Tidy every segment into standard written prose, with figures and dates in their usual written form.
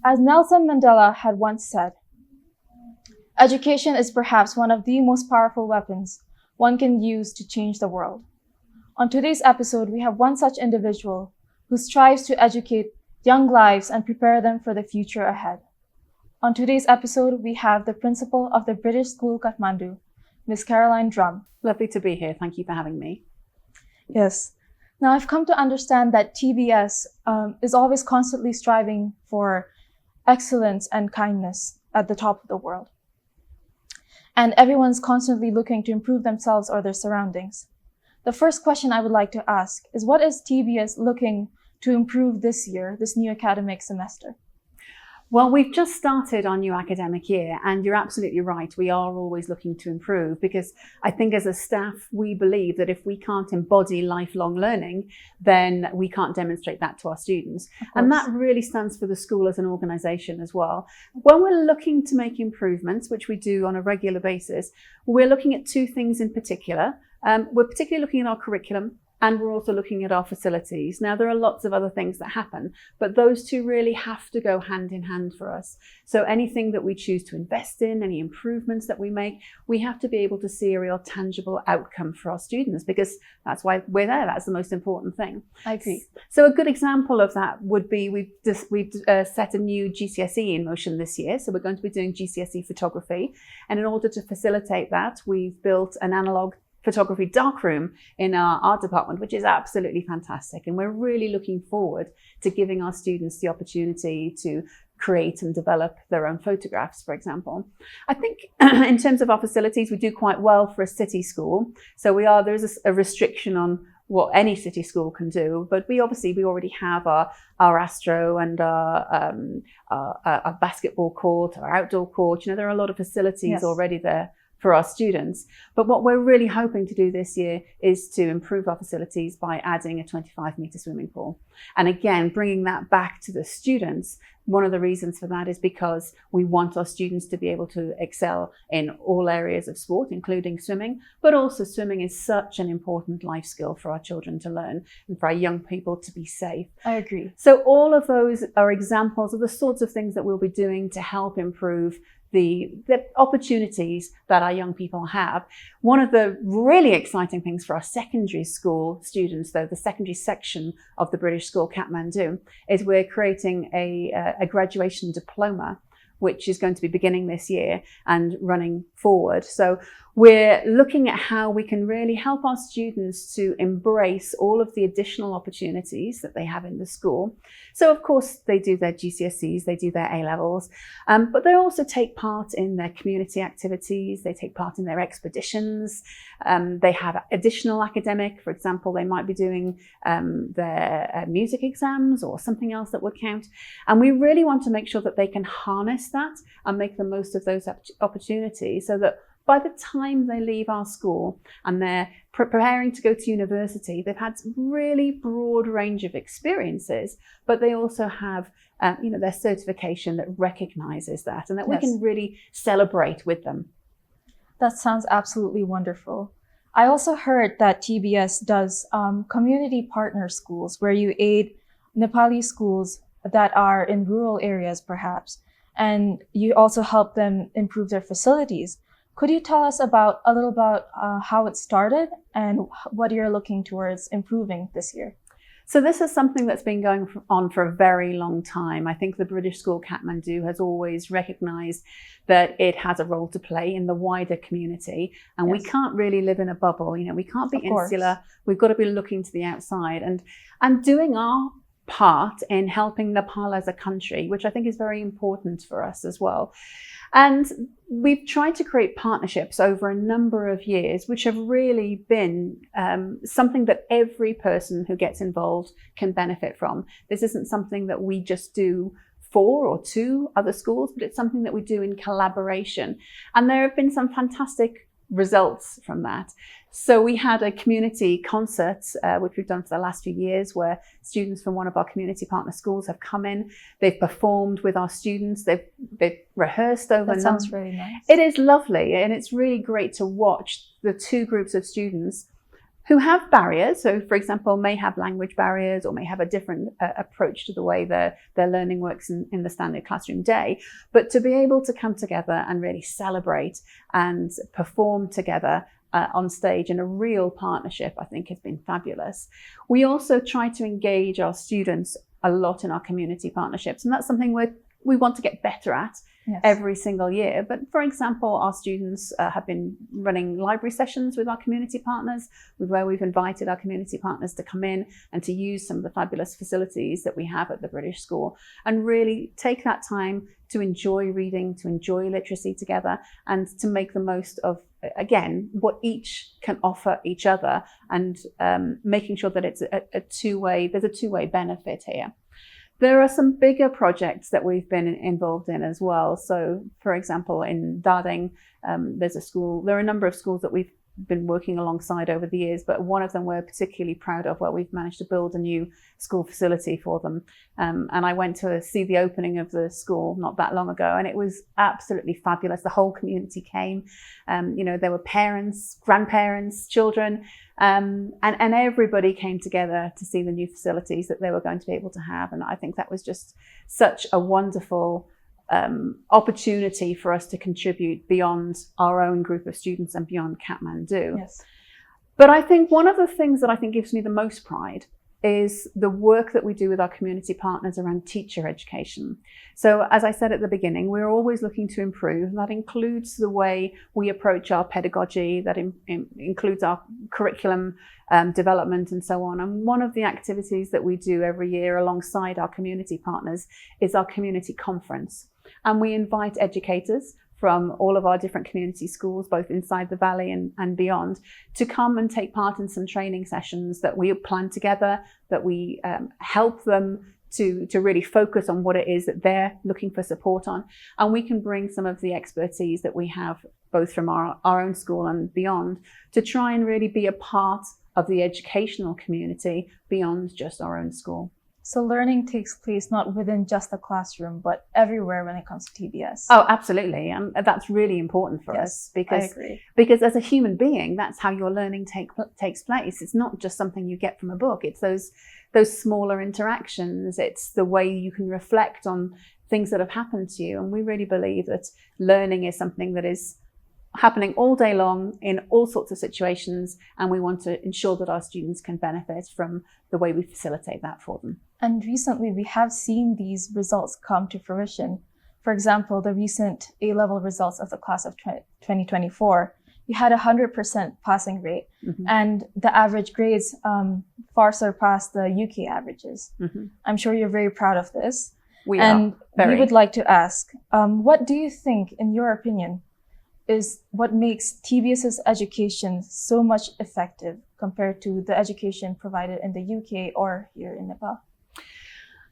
As Nelson Mandela had once said, education is perhaps one of the most powerful weapons one can use to change the world. On today's episode, we have one such individual who strives to educate young lives and prepare them for the future ahead. On today's episode, we have the principal of the British School Kathmandu, Ms. Caroline Drumm. Lovely to be here. Thank you for having me. Yes. Now, I've come to understand that TBS is always constantly striving for excellence and kindness at the top of the world. And everyone's constantly looking to improve themselves or their surroundings. The first question I would like to ask is, what is TBS looking to improve this year, this new academic semester? Well, we've just started our new academic year, and you're absolutely right. We are always looking to improve, because I think as a staff, we believe that if we can't embody lifelong learning, then we can't demonstrate that to our students. And that really stands for the school as an organisation as well. When we're looking to make improvements, which we do on a regular basis, we're looking at two things in particular. We're particularly looking at our curriculum, and we're also looking at our facilities. Now, there are lots of other things that happen, but those two really have to go hand in hand for us. So anything that we choose to invest in, any improvements that we make, we have to be able to see a real tangible outcome for our students, because that's why we're there. That's the most important thing. I agree. So a good example of that would be we've set a new GCSE in motion this year. So we're going to be doing GCSE photography. And in order to facilitate that, we've built an analogue photography darkroom in our art department, which is absolutely fantastic. And we're really looking forward to giving our students the opportunity to create and develop their own photographs, for example. I think in terms of our facilities, we do quite well for a city school. So there is a restriction on what any city school can do, but we already have our astro and our basketball court, our outdoor court. There are a lot of facilities already there for our students. But what we're really hoping to do this year is to improve our facilities by adding a 25-metre swimming pool. And again, bringing that back to the students. One of the reasons for that is because we want our students to be able to excel in all areas of sport, including swimming, but also swimming is such an important life skill for our children to learn and for our young people to be safe. I agree. So all of those are examples of the sorts of things that we'll be doing to help improve the opportunities that our young people have. One of the really exciting things for our secondary school students, though, the secondary section of the British School Kathmandu, is we're creating a graduation diploma, which is going to be beginning this year and running forward. So we're looking at how we can really help our students to embrace all of the additional opportunities that they have in the school. So of course they do their GCSEs, they do their A-levels, but they also take part in their community activities, they take part in their expeditions, they have additional academic, for example, they might be doing their music exams or something else that would count. And we really want to make sure that they can harness that and make the most of those opportunities, so that by the time they leave our school and they're preparing to go to university, they've had a really broad range of experiences, but they also have their certification that recognises that, and that we can really celebrate with them. That sounds absolutely wonderful. I also heard that TBS does community partner schools, where you aid Nepali schools that are in rural areas, perhaps, and you also help them improve their facilities. Could you tell us a little about how it started and what you're looking towards improving this year? So this is something that's been going on for a very long time. I think the British School Kathmandu has always recognised that it has a role to play in the wider community, and we can't really live in a bubble. We can't be insular. We've got to be looking to the outside and doing our part in helping Nepal as a country, which I think is very important for us as well. And we've tried to create partnerships over a number of years, which have really been something that every person who gets involved can benefit from. This isn't something that we just do for or to other schools, but it's something that we do in collaboration. And there have been some fantastic results from that. So we had a community concert, which we've done for the last few years, where students from one of our community partner schools have come in. They've performed with our students. They've rehearsed over. That sounds really nice. It is lovely, and it's really great to watch the two groups of students who have barriers. So, for example, may have language barriers or may have a different approach to the way their learning works in the standard classroom day. But to be able to come together and really celebrate and perform together on stage in a real partnership, I think has been fabulous. We also try to engage our students a lot in our community partnerships, and that's something we want to get better at. Yes. Every single year. But for example, our students have been running library sessions with our community partners, where we've invited our community partners to come in and to use some of the fabulous facilities that we have at the British School and really take that time to enjoy reading, to enjoy literacy together, and to make the most of, again, what each can offer each other, and making sure that it's there's a two-way benefit here. There are some bigger projects that we've been involved in as well. So, for example, in Darding, there's a school. There are a number of schools that we've been working alongside over the years, but one of them we're particularly proud of, where we've managed to build a new school facility for them. And I went to see the opening of the school not that long ago, and it was absolutely fabulous. The whole community came. There were parents, grandparents, children, and everybody came together to see the new facilities that they were going to be able to have. And I think that was just such a wonderful opportunity for us to contribute beyond our own group of students and beyond Kathmandu. Yes. But I think one of the things that I think gives me the most pride is the work that we do with our community partners around teacher education. So as I said at the beginning, we're always looking to improve. That includes the way we approach our pedagogy, that includes our curriculum development and so on. And one of the activities that we do every year alongside our community partners is our community conference. And we invite educators from all of our different community schools, both inside the valley and beyond, to come and take part in some training sessions that we plan together, that we help them to really focus on what it is that they're looking for support on. And we can bring some of the expertise that we have, both from our own school and beyond, to try and really be a part of the educational community beyond just our own school. So learning takes place not within just the classroom, but everywhere when it comes to TBS. Oh, absolutely. And that's really important for us, because as a human being, that's how your learning takes place. It's not just something you get from a book. It's those smaller interactions. It's the way you can reflect on things that have happened to you. And we really believe that learning is something that is happening all day long in all sorts of situations, and we want to ensure that our students can benefit from the way we facilitate that for them. And recently we have seen these results come to fruition. For example, the recent A-level results of the class of 2024, we had 100% passing rate, mm-hmm. and the average grades far surpassed the UK averages. Mm-hmm. I'm sure you're very proud of this. We would like to ask, what do you think, in your opinion, is what makes TBS's education so much effective compared to the education provided in the UK or here in Nepal?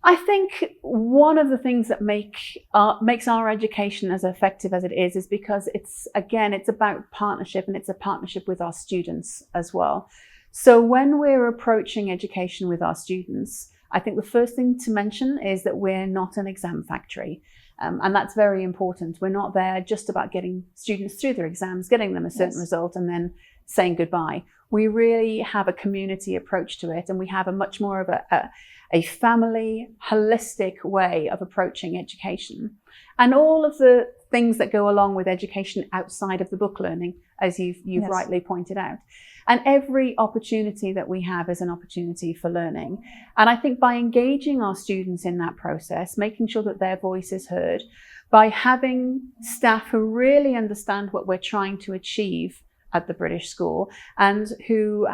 I think one of the things that makes our education as effective as it is because it's about partnership, and it's a partnership with our students as well. So when we're approaching education with our students, I think the first thing to mention is that we're not an exam factory. And that's very important. We're not there just about getting students through their exams, getting them a certain result, and then saying goodbye. We really have a community approach to it, and we have a much more of a family, holistic way of approaching education. And all of the things that go along with education outside of the book learning, as you've rightly pointed out. And every opportunity that we have is an opportunity for learning. And I think by engaging our students in that process, making sure that their voice is heard, by having staff who really understand what we're trying to achieve at the British School and who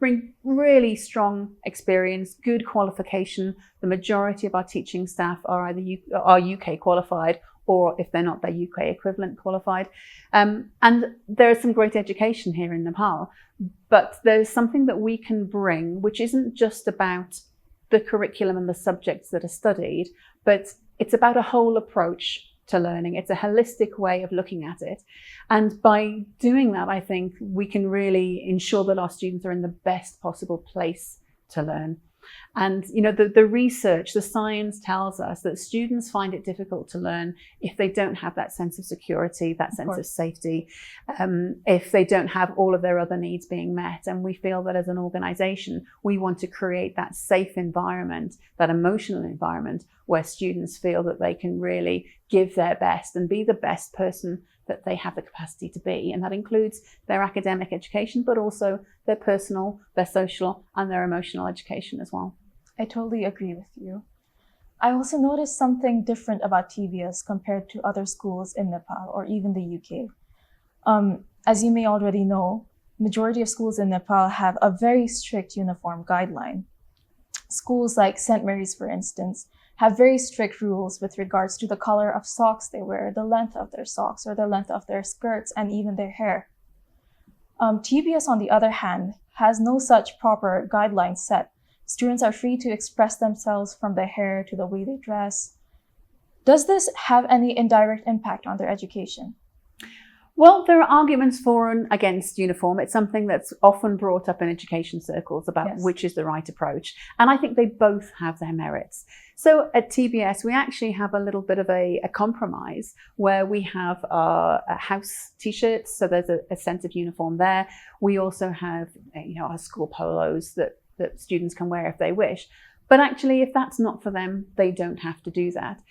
bring really strong experience, good qualification. The majority of our teaching staff are either UK qualified, or if they're not, they're UK equivalent qualified. And there is some great education here in Nepal, but there's something that we can bring, which isn't just about the curriculum and the subjects that are studied, but it's about a whole approach to learning. It's a holistic way of looking at it. And by doing that, I think we can really ensure that our students are in the best possible place to learn. And, you know, the research, the science tells us that students find it difficult to learn if they don't have that sense of security, that sense of safety, if they don't have all of their other needs being met. And we feel that as an organization, we want to create that safe environment, that emotional environment where students feel that they can really give their best and be the best person that they have the capacity to be. And that includes their academic education, but also their personal, their social, and their emotional education as well. I totally agree with you. I also noticed something different about TBS compared to other schools in Nepal or even the UK. As you may already know, majority of schools in Nepal have a very strict uniform guideline. Schools like St. Mary's, for instance, have very strict rules with regards to the color of socks they wear, the length of their socks, or the length of their skirts, and even their hair. TBS, on the other hand, has no such proper guidelines set. Students are free to express themselves from their hair to the way they dress. Does this have any indirect impact on their education? Well, there are arguments for and against uniform. It's something that's often brought up in education circles about which is the right approach. And I think they both have their merits. So at TBS, we actually have a little bit of a compromise where we have our house t-shirts. So there's a sense of uniform there. We also have, our school polos that students can wear if they wish. But actually, if that's not for them, they don't have to do that.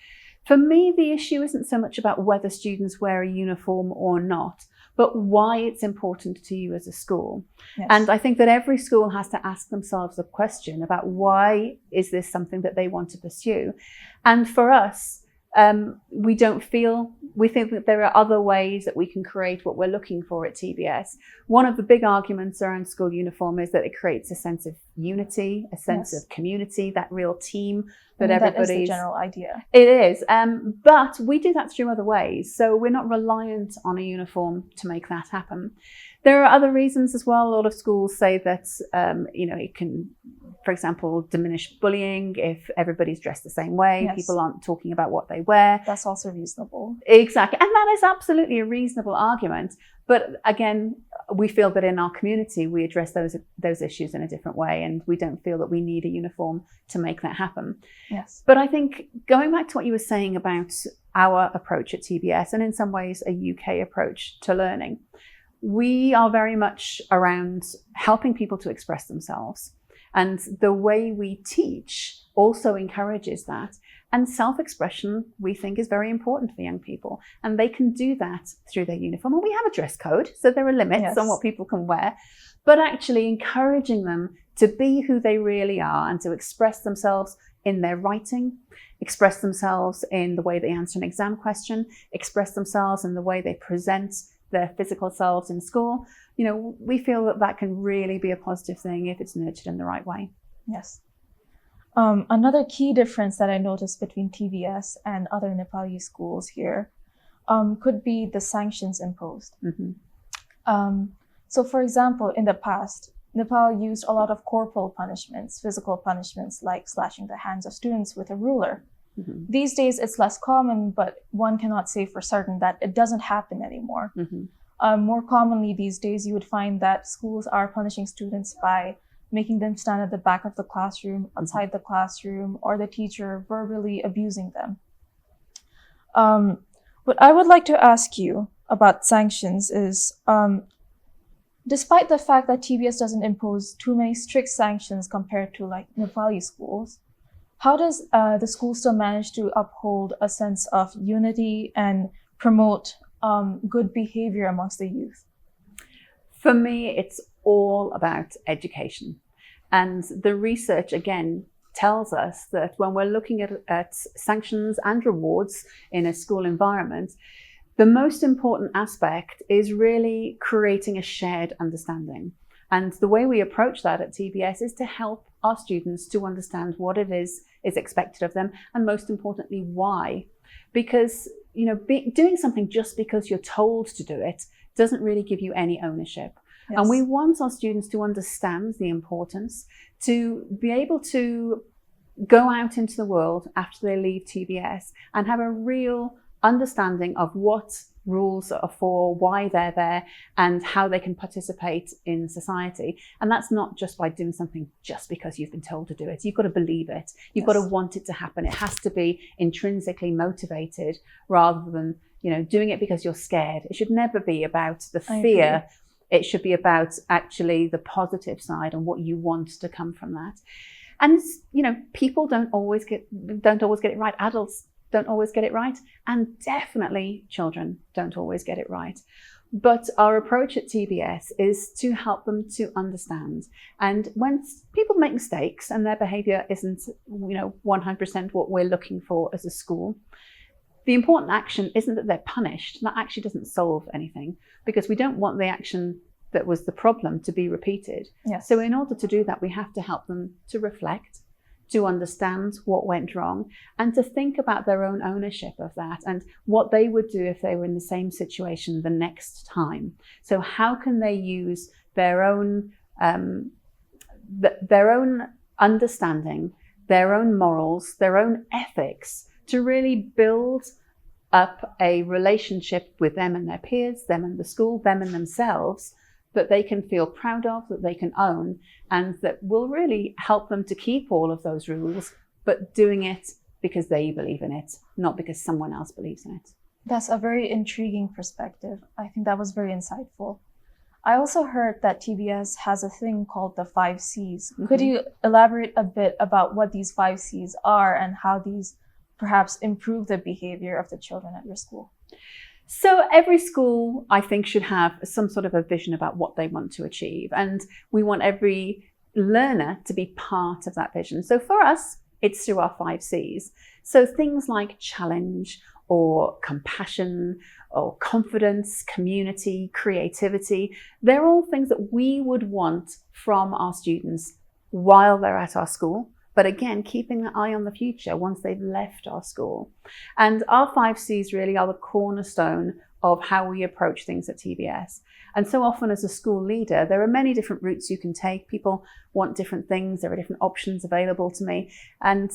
For me, the issue isn't so much about whether students wear a uniform or not, but why it's important to you as a school. Yes. And I think that every school has to ask themselves a question about why is this something that they want to pursue. And for us, we think that there are other ways that we can create what we're looking for at TBS. One of the big arguments around school uniform is that it creates a sense of unity, a sense of community, that real team that everybody's... That is the general idea. It is, but we do that through other ways. So we're not reliant on a uniform to make that happen. There are other reasons as well. A lot of schools say that, it can, for example, diminish bullying if everybody's dressed the same way. Yes. People aren't talking about what they wear. That's also reasonable. Exactly. And that is absolutely a reasonable argument. But again, we feel that in our community, we address those issues in a different way. And we don't feel that we need a uniform to make that happen. Yes. But I think going back to what you were saying about our approach at TBS, and in some ways a UK approach to learning, we are very much around helping people to express themselves. And the way we teach also encourages that. And self-expression, we think, is very important for young people. And they can do that through their uniform. And we have a dress code, so there are limits on what people can wear. But actually encouraging them to be who they really are and to express themselves in their writing, express themselves in the way they answer an exam question, express themselves in the way they present their physical selves in school. We feel that can really be a positive thing if it's nurtured in the right way. Yes. Another key difference that I noticed between TBS and other Nepali schools here could be the sanctions imposed. Mm-hmm. So for example, in the past, Nepal used a lot of corporal punishments, physical punishments like slashing the hands of students with a ruler. Mm-hmm. These days, it's less common, but one cannot say for certain that it doesn't happen anymore. Mm-hmm. More commonly these days, you would find that schools are punishing students by making them stand at the back of the classroom, outside the classroom, or the teacher verbally abusing them. What I would like to ask you about sanctions is, despite the fact that TBS doesn't impose too many strict sanctions compared to like Nepali schools, how does the school still manage to uphold a sense of unity and promote good behavior amongst the youth? For me, it's all about education. And the research, again, tells us that when we're looking at sanctions and rewards in a school environment, the most important aspect is really creating a shared understanding. And the way we approach that at TBS is to help our students to understand what it is expected of them, and most importantly, why. Because doing something just because you're told to do it doesn't really give you any ownership. Yes. And we want our students to understand the importance, to be able to go out into the world after they leave TBS and have a real understanding of what rules are for, why they're there, and how they can participate in society. And that's not just by doing something just because you've been told to do it. You've got to believe it. You've got to want it to happen. It has to be intrinsically motivated rather than, doing it because you're scared. It should never be about the fear. It should be about actually the positive side and what you want to come from that. And, people don't always get it right. Adults don't always get it right. And definitely children don't always get it right. But our approach at TBS is to help them to understand. And when people make mistakes and their behavior isn't, 100% what we're looking for as a school, the important action isn't that they're punished. That actually doesn't solve anything, because we don't want the action that was the problem to be repeated. Yes. So in order to do that, we have to help them to reflect, to understand what went wrong, and to think about their own ownership of that and what they would do if they were in the same situation the next time. So how can they use their own understanding, their own morals, their own ethics, to really build up a relationship with them and their peers, them and the school, them and themselves, that they can feel proud of, that they can own, and that will really help them to keep all of those rules, but doing it because they believe in it, not because someone else believes in it. That's a very intriguing perspective. I think that was very insightful. I also heard that TBS has a thing called the 5 C's. Mm-hmm. Could you elaborate a bit about what these 5 C's are and how these perhaps improve the behavior of the children at your school? So every school, I think, should have some sort of a vision about what they want to achieve. And we want every learner to be part of that vision. So for us, it's through our 5 C's. So things like challenge or compassion or confidence, community, creativity, they're all things that we would want from our students while they're at our school. But again, keeping an eye on the future once they've left our school. And our 5 C's really are the cornerstone of how we approach things at TBS. And so often as a school leader, there are many different routes you can take. People want different things. There are different options available to me. And,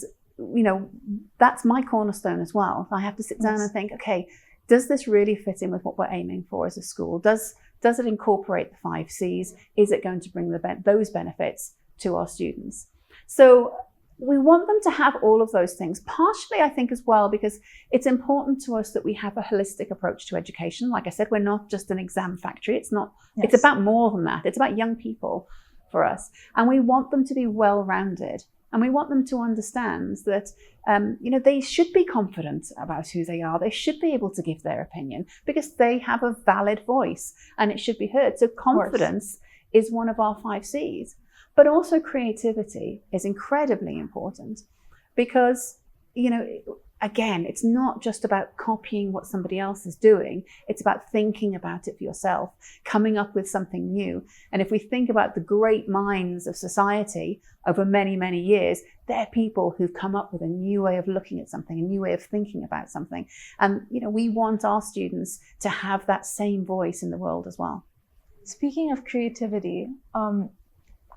that's my cornerstone as well. I have to sit down and think, okay, does this really fit in with what we're aiming for as a school? Does it incorporate the 5 C's? Is it going to bring those benefits to our students? So we want them to have all of those things, partially, I think, as well, because it's important to us that we have a holistic approach to education. Like I said, we're not just an exam factory. It's about more than that. It's about young people for us. And we want them to be well-rounded. And we want them to understand that, they should be confident about who they are. They should be able to give their opinion because they have a valid voice and it should be heard. So confidence is one of our 5 C's. But also creativity is incredibly important because, again, it's not just about copying what somebody else is doing. It's about thinking about it for yourself, coming up with something new. And if we think about the great minds of society over many, many years, they're people who've come up with a new way of looking at something, a new way of thinking about something. And, we want our students to have that same voice in the world as well. Speaking of creativity,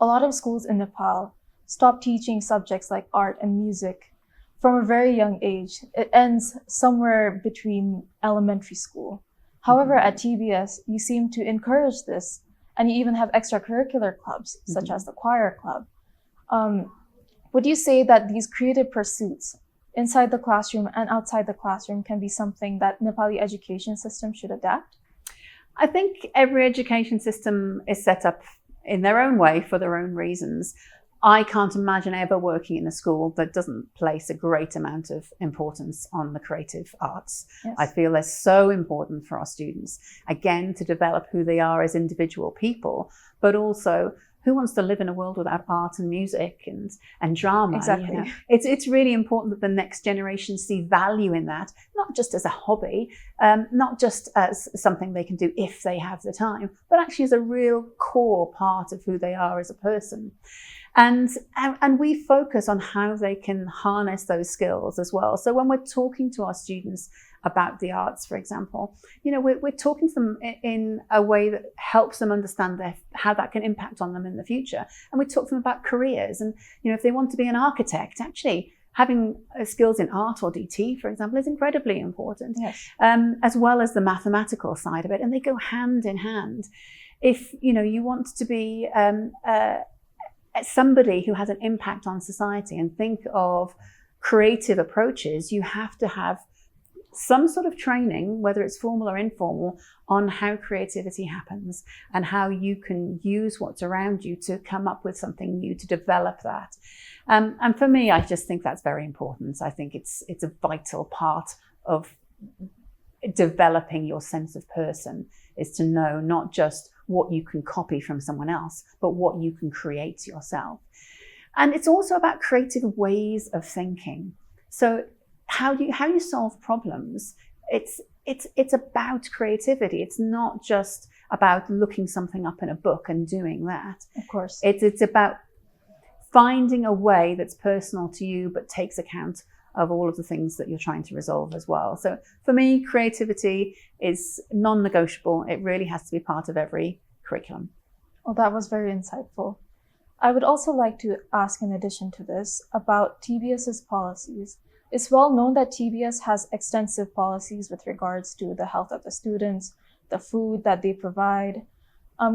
a lot of schools in Nepal stop teaching subjects like art and music from a very young age. It ends somewhere between elementary school. However, at TBS, you seem to encourage this, and you even have extracurricular clubs, such as the choir club. Would you say that these creative pursuits inside the classroom and outside the classroom can be something that Nepali education system should adapt? I think every education system is set up in their own way for their own reasons. I can't imagine ever working in a school that doesn't place a great amount of importance on the creative arts. Yes. I feel they're so important for our students, again, to develop who they are as individual people, but also who wants to live in a world without art and music and drama? Exactly. It's really important that the next generation see value in that, not just as a hobby, not just as something they can do if they have the time, but actually as a real core part of who they are as a person. And we focus on how they can harness those skills as well. So when we're talking to our students about the arts, for example, we're talking to them in a way that helps them understand how that can impact on them in the future. And we talk to them about careers. And, if they want to be an architect, actually, having skills in art or DT, for example, is incredibly important, Yes. as well as the mathematical side of it, and they go hand in hand. If you want to be somebody who has an impact on society and think of creative approaches, you have to have some sort of training, whether it's formal or informal, on how creativity happens and how you can use what's around you to come up with something new, to develop that. And for me, I just think that's very important. I think it's a vital part of developing your sense of person, is to know not just what you can copy from someone else, but what you can create yourself. And it's also about creative ways of thinking. So how you solve problems, it's about creativity. It's not just about looking something up in a book and doing that. Of course. It's about finding a way that's personal to you, but takes account of all of the things that you're trying to resolve as well. So for me, creativity is non-negotiable. It really has to be part of every curriculum. Well, that was very insightful. I would also like to ask, in addition to this, about TBS's policies. It's well known that TBS has extensive policies with regards to the health of the students, the food that they provide.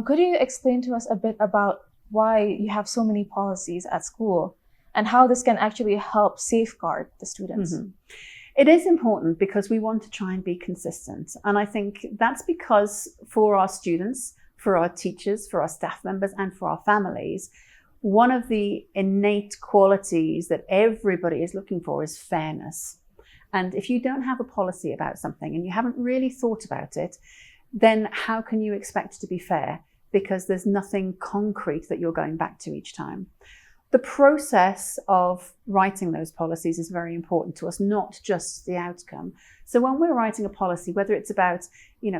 Could you explain to us a bit about why you have so many policies at school and how this can actually help safeguard the students? Mm-hmm. It is important because we want to try and be consistent. And I think that's because for our students, for our teachers, for our staff members, and for our families, one of the innate qualities that everybody is looking for is fairness. And if you don't have a policy about something and you haven't really thought about it, then how can you expect to be fair? Because there's nothing concrete that you're going back to each time. The process of writing those policies is very important to us, not just the outcome. So when we're writing a policy, whether it's about,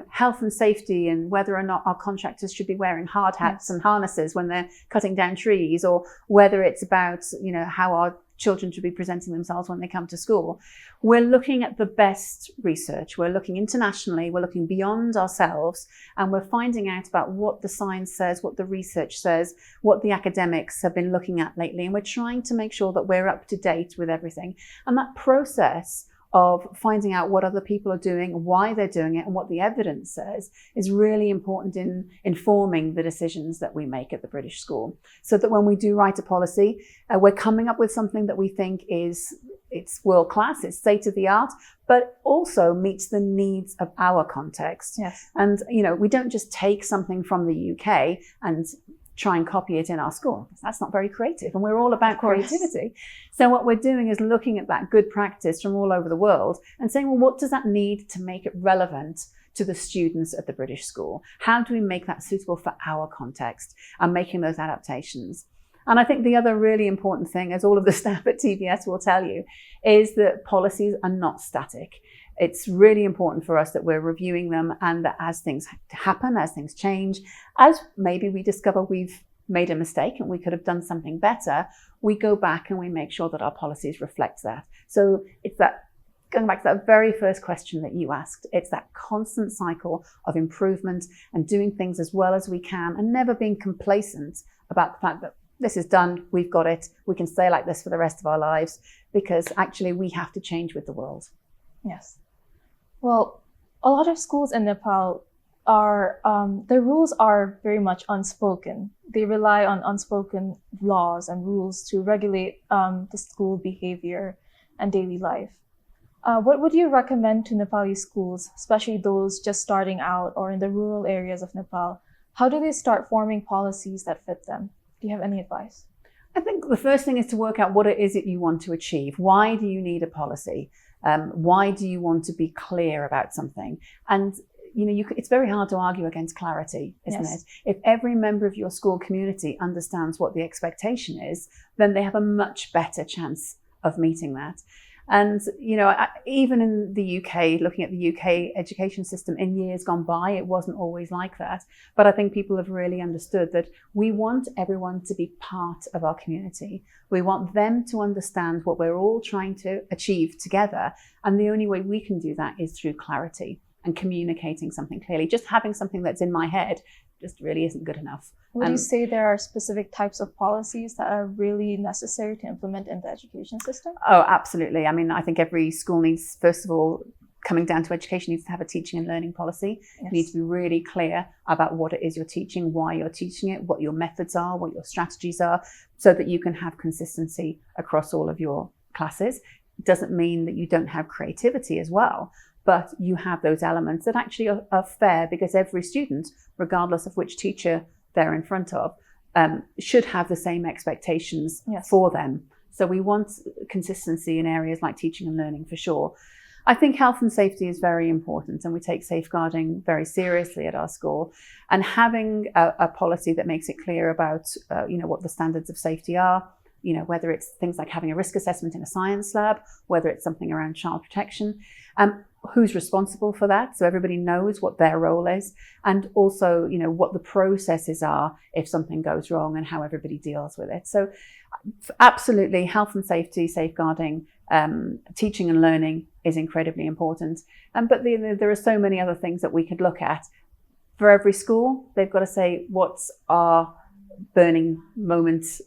health and safety and whether or not our contractors should be wearing hard hats and harnesses when they're cutting down trees, or whether it's about, how our children should be presenting themselves when they come to school, we're looking at the best research. We're looking internationally, we're looking beyond ourselves, and we're finding out about what the science says, what the research says, what the academics have been looking at lately. And we're trying to make sure that we're up to date with everything. And that process of finding out what other people are doing, why they're doing it, and what the evidence says is really important in informing the decisions that we make at the British School. So that when we do write a policy, we're coming up with something that we think it's world class, it's state of the art, but also meets the needs of our context. Yes. And, we don't just take something from the UK and try and copy it in our school. That's not very creative, and we're all about creativity. So what we're doing is looking at that good practice from all over the world and saying, well, what does that need to make it relevant to the students at the British School? How do we make that suitable for our context and making those adaptations? And I think the other really important thing, as all of the staff at TBS will tell you, is that policies are not static. It's really important for us that we're reviewing them, and that as things happen, as things change, as maybe we discover we've made a mistake and we could have done something better, we go back and we make sure that our policies reflect that. So it's that, going back to that very first question that you asked, it's that constant cycle of improvement and doing things as well as we can, and never being complacent about the fact that this is done, we've got it, we can stay like this for the rest of our lives, because actually we have to change with the world. Yes. Well, a lot of schools in Nepal are, the rules are very much unspoken. They rely on unspoken laws and rules to regulate the school behavior and daily life. What would you recommend to Nepali schools, especially those just starting out or in the rural areas of Nepal? How do they start forming policies that fit them? Do you have any advice? I think the first thing is to work out what it is that you want to achieve. Why do you need a policy? Why do you want to be clear about something? And it's very hard to argue against clarity, isn't it? If every member of your school community understands what the expectation is, then they have a much better chance of meeting that. And, even in the UK, looking at the UK education system in years gone by, it wasn't always like that. But I think people have really understood that we want everyone to be part of our community. We want them to understand what we're all trying to achieve together. And the only way we can do that is through clarity and communicating something clearly. Just having something that's in my head just really isn't good enough. Would you say there are specific types of policies that are really necessary to implement in the education system? Oh, absolutely. I mean, I think every school needs, first of all, coming down to education, needs to have a teaching and learning policy. Yes. You need to be really clear about what it is you're teaching, why you're teaching it, what your methods are, what your strategies are, so that you can have consistency across all of your classes. It doesn't mean that you don't have creativity as well, but you have those elements that actually are fair, because every student, regardless of which teacher they're in front of, should have the same expectations Yes. for them. So we want consistency in areas like teaching and learning for sure. I think health and safety is very important, and we take safeguarding very seriously at our school. And having a policy that makes it clear about, what the standards of safety are, whether it's things like having a risk assessment in a science lab, whether it's something around child protection, who's responsible for that, so everybody knows what their role is, and also, what the processes are if something goes wrong and how everybody deals with it. So absolutely, health and safety, safeguarding, teaching and learning is incredibly important. But there are so many other things that we could look at. For every school, they've got to say, what's our burning moments,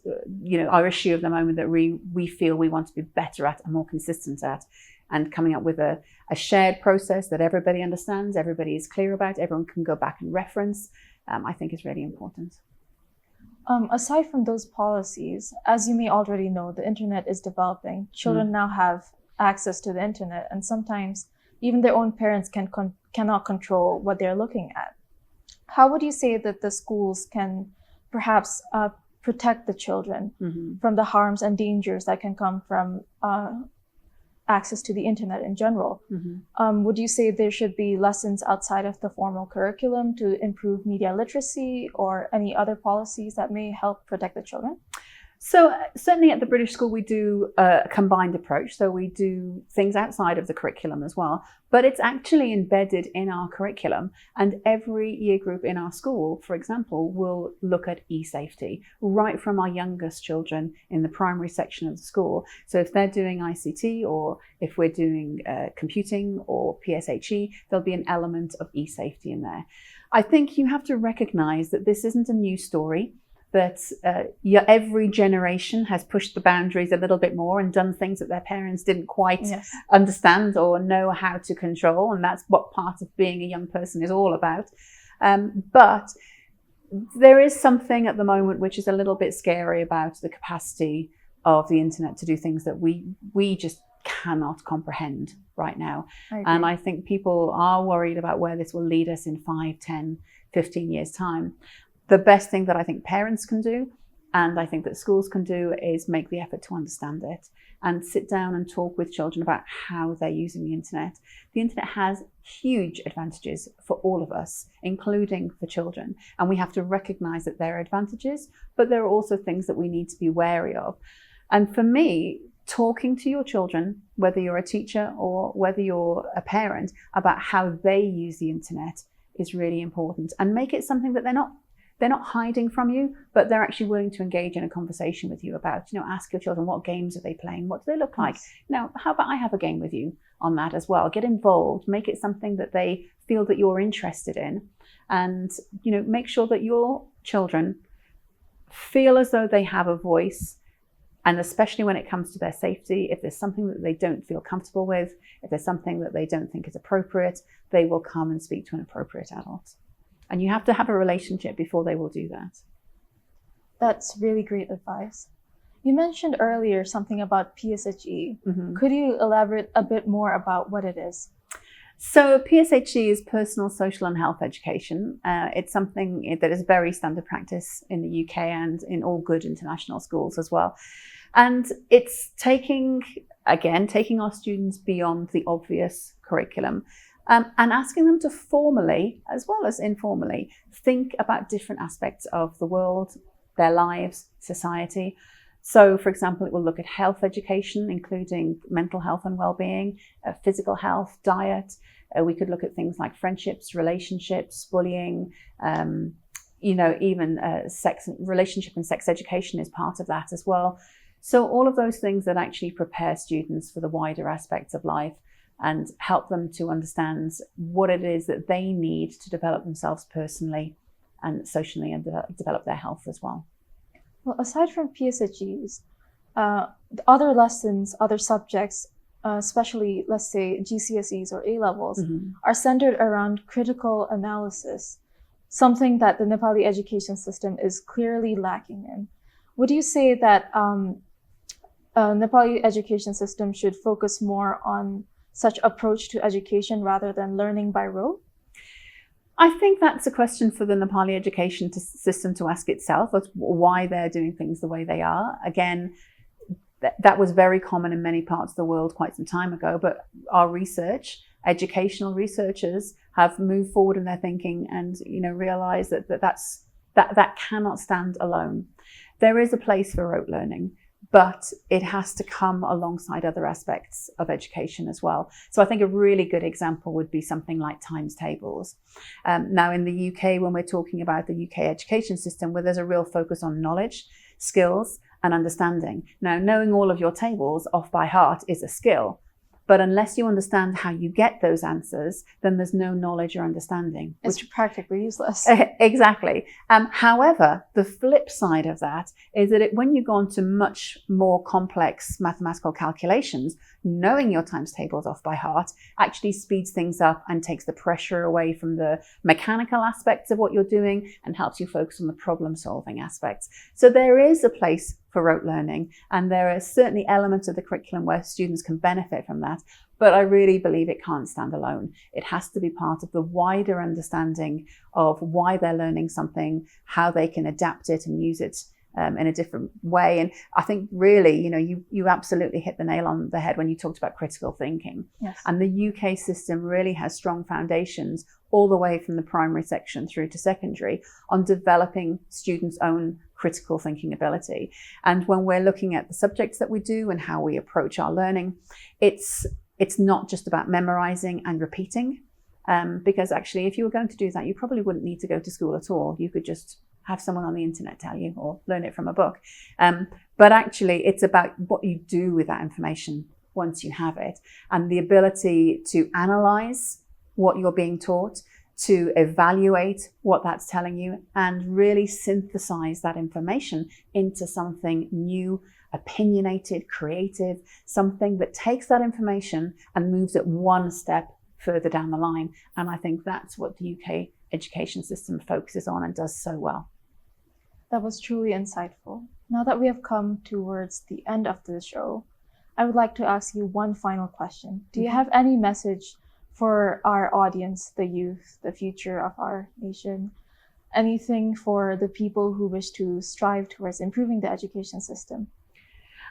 our issue of the moment that we feel we want to be better at and more consistent at, and coming up with a shared process that everybody understands, everybody is clear about, everyone can go back and reference, I think is really important. Aside from those policies, as you may already know, the internet is developing. Children now have access to the internet, and sometimes even their own parents cannot control what they're looking at. How would you say that the schools can perhaps protect the children from the harms and dangers that can come from access to the internet in general? Would you say there should be lessons outside of the formal curriculum to improve media literacy, or any other policies that may help protect the children? So certainly at the British School, we do a combined approach. So we do things outside of the curriculum as well, but it's actually embedded in our curriculum. And every year group in our school, for example, will look at e-safety right from our youngest children in the primary section of the school. So if they're doing ICT, or if we're doing computing or PSHE, there'll be an element of e-safety in there. I think you have to recognize that this isn't a new story, that every generation has pushed the boundaries a little bit more and done things that their parents didn't quite understand or know how to control. And that's what part of being a young person is all about. But there is something at the moment which is a little bit scary about the capacity of the internet to do things that we just cannot comprehend right now. And I think people are worried about where this will lead us in 5, 10, 15 years' time. The best thing that I think parents can do, and I think that schools can do, is make the effort to understand it and sit down and talk with children about how they're using the internet. The internet has huge advantages for all of us, including for children. And we have to recognize that there are advantages, but there are also things that we need to be wary of. And for me, talking to your children, whether you're a teacher or whether you're a parent, about how they use the internet is really important, and make it something that they're not hiding from you, but they're actually willing to engage in a conversation with you about. Ask your children, what games are they playing? What do they look like? How about I have a game with you on that as well? Get involved, make it something that they feel that you're interested in, and make sure that your children feel as though they have a voice. And especially when it comes to their safety, if there's something that they don't feel comfortable with, if there's something that they don't think is appropriate, they will come and speak to an appropriate adult. And you have to have a relationship before they will do that. That's really great advice. You mentioned earlier something about PSHE. Could you elaborate a bit more about what it is? So PSHE is personal, social and health education. It's something that is very standard practice in the UK and in all good international schools as well. And it's taking our students beyond the obvious curriculum. And asking them to formally, as well as informally, think about different aspects of the world, their lives, society. So, for example, it will look at health education, including mental health and well-being, physical health, diet. We could look at things like friendships, relationships, bullying, even sex, relationship and sex education is part of that as well. So all of those things that actually prepare students for the wider aspects of life and help them to understand what it is that they need to develop themselves personally and socially and develop their health as well. Well, aside from PSHEs, other lessons, other subjects, especially, let's say, GCSEs or A-levels, are centered around critical analysis, something that the Nepali education system is clearly lacking in. Would you say that Nepali education system should focus more on such approach to education rather than learning by rote? I think that's a question for the Nepali education system to ask itself, as why they're doing things the way they are. Again, that was very common in many parts of the world quite some time ago, but our research, educational researchers have moved forward in their thinking and realized that cannot stand alone. There is a place for rote learning, but it has to come alongside other aspects of education as well. So I think a really good example would be something like times tables. Now in the UK, when we're talking about the UK education system, where there's a real focus on knowledge, skills, and understanding. Now, knowing all of your tables off by heart is a skill, but unless you understand how you get those answers, then there's no knowledge or understanding. It's practically useless. Exactly. However, the flip side of that is that when you go on to much more complex mathematical calculations, knowing your times tables off by heart actually speeds things up and takes the pressure away from the mechanical aspects of what you're doing and helps you focus on the problem-solving aspects. So there is a place for rote learning, and there are certainly elements of the curriculum where students can benefit from that, but I really believe it can't stand alone. It has to be part of the wider understanding of why they're learning something, how they can adapt it and use it in a different way. And I think really, you absolutely hit the nail on the head when you talked about critical thinking. Yes. And the UK system really has strong foundations all the way from the primary section through to secondary on developing students' own critical thinking ability. And when we're looking at the subjects that we do and how we approach our learning, it's not just about memorizing and repeating, because actually if you were going to do that, you probably wouldn't need to go to school at all. You could just have someone on the internet tell you or learn it from a book. But actually it's about what you do with that information once you have it, and the ability to analyze what you're being taught, to evaluate what that's telling you, and really synthesize that information into something new, opinionated, creative, something that takes that information and moves it one step further down the line. And I think that's what the UK education system focuses on and does so well. That was truly insightful. Now that we have come towards the end of the show, I would like to ask you one final question. Do you have any message for our audience, the youth, the future of our nation? Anything for the people who wish to strive towards improving the education system?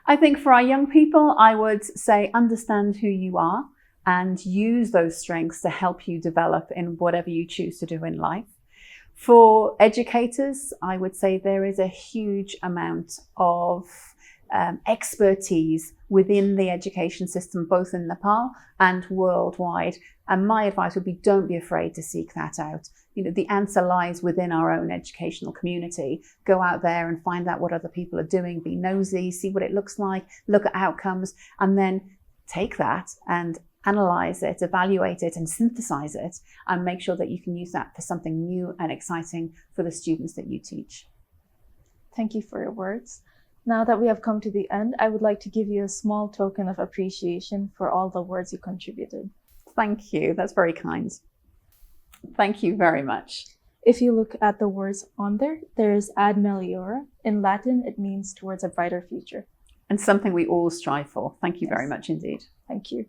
I think for our young people, I would say understand who you are and use those strengths to help you develop in whatever you choose to do in life. For educators, I would say there is a huge amount of expertise within the education system, both in Nepal and worldwide. And my advice would be, don't be afraid to seek that out. The answer lies within our own educational community. Go out there and find out what other people are doing, be nosy, see what it looks like, look at outcomes, and then take that and analyze it, evaluate it, and synthesize it, and make sure that you can use that for something new and exciting for the students that you teach. Thank you for your words. Now that we have come to the end, I would like to give you a small token of appreciation for all the words you contributed. Thank you. That's very kind. Thank you very much. If you look at the words on there, there is ad meliora. In Latin, it means towards a brighter future. And something we all strive for. Thank you Yes. very much indeed. Thank you.